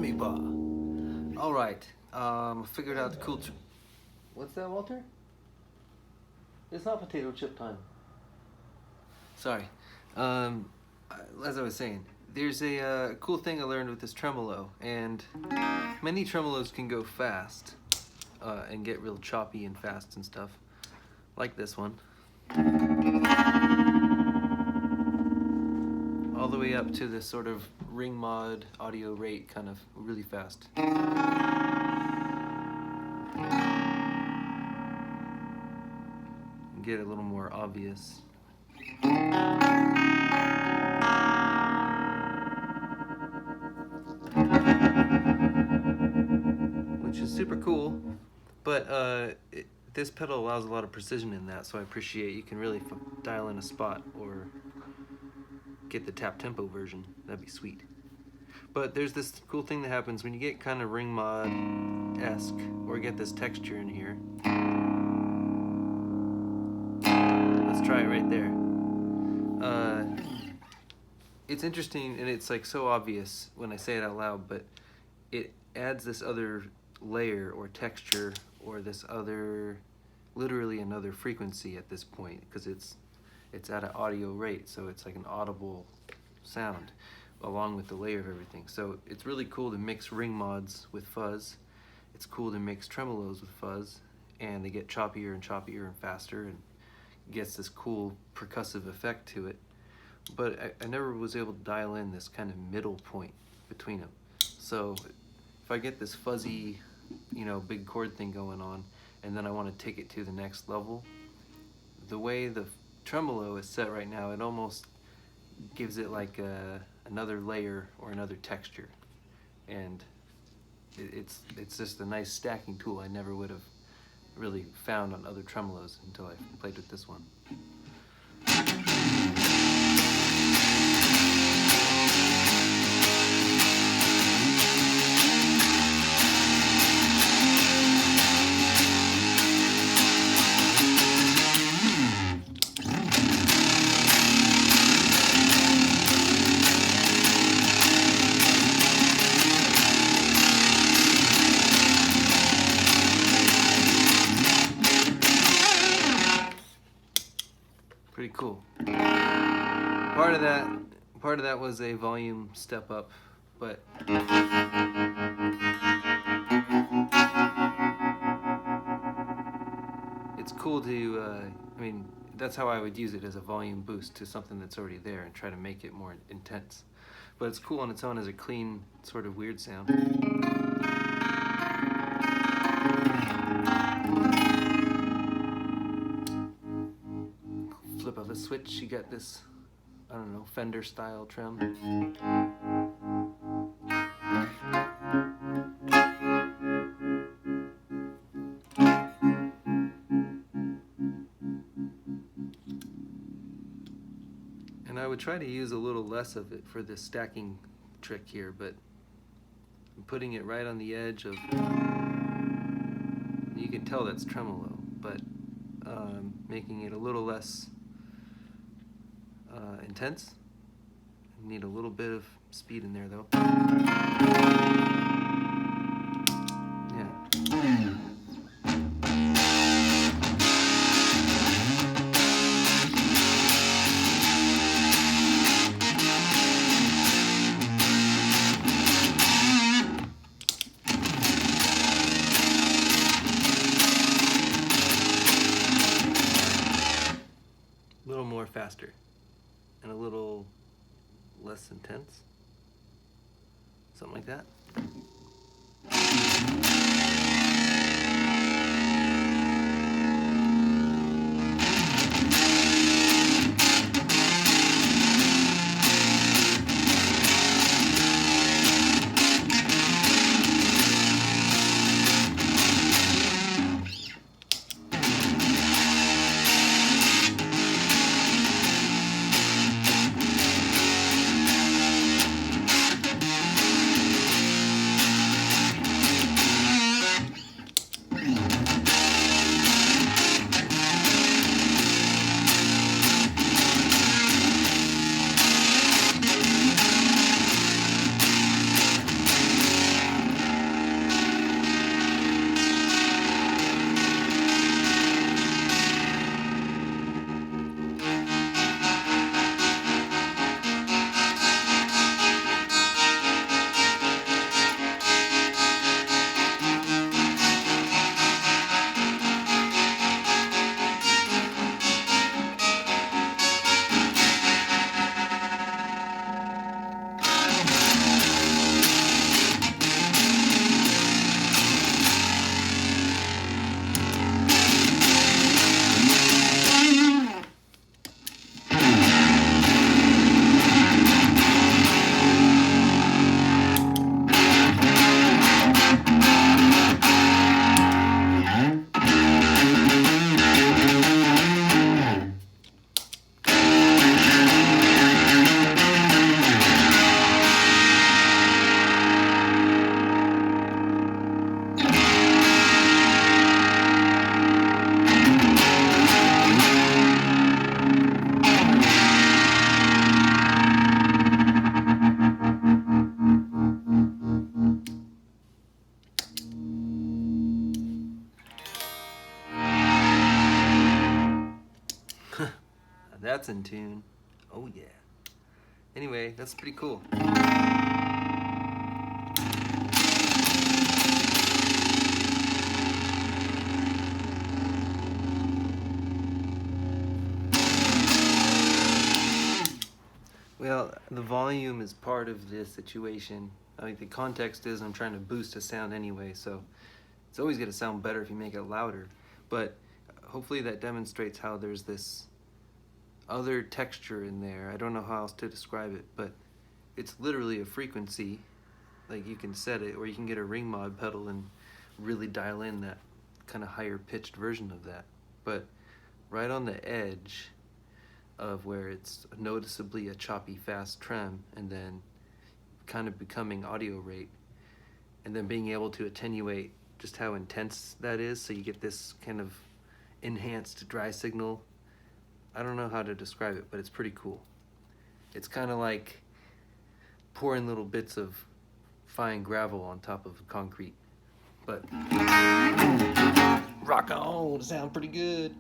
gimme ba. All right, figured out the cool. What's that, Walter? It's not potato chip time. Sorry. As I was saying, there's a cool thing I learned with this tremolo, and many tremolos can go fast and get real choppy and fast and stuff, like this one. All the way up to this sort of ring mod audio rate, kind of really fast. Get a little more obvious. Which is super cool, but this pedal allows a lot of precision in that, so I appreciate you can really dial in a spot or get the tap tempo version. That'd be sweet. But there's this cool thing that happens when you get kind of ring mod-esque or get this texture in here. Let's try it right there. It's interesting, and it's like so obvious when I say it out loud, but it adds this other layer or texture or this other, literally another frequency at this point, because it's at an audio rate, so it's like an audible sound along with the layer of everything. So it's really cool to mix ring mods with fuzz. It's cool to mix tremolos with fuzz, and they get choppier and choppier and faster, and gets this cool percussive effect to it. But I never was able to dial in this kind of middle point between them. So if I get this fuzzy, big chord thing going on, and then I want to take it to the next level, the way the tremolo is set right now, it almost gives it like another layer or another texture, and it's just a nice stacking tool I never would have really found on other tremolos until I played with this one. Pretty cool. Part of that was a volume step up, but it's cool to, that's how I would use it, as a volume boost to something that's already there and try to make it more intense. But it's cool on its own as a clean, sort of weird sound. Flip of a switch, you get this, I don't know, Fender style trem. And I would try to use a little less of it for this stacking trick here, but I'm putting it right on the edge of, you can tell that's tremolo, but making it a little less intense. Need a little bit of speed in there though. Yeah. A little more faster and a little less intense, something like that. That's in tune. Oh yeah. Anyway, that's pretty cool. Well, the volume is part of this situation. I think the context is I'm trying to boost a sound anyway, so it's always going to sound better if you make it louder. But hopefully that demonstrates how there's this other texture in there. I don't know how else to describe it, but it's literally a frequency. Like, you can set it, or you can get a ring mod pedal and really dial in that kind of higher pitched version of that. But right on the edge of where it's noticeably a choppy fast trem, and then kind of becoming audio rate, and then being able to attenuate just how intense that is, so you get this kind of enhanced dry signal. I don't know how to describe it, but it's pretty cool. It's kind of like pouring little bits of fine gravel on top of concrete. But rock on, sound pretty good.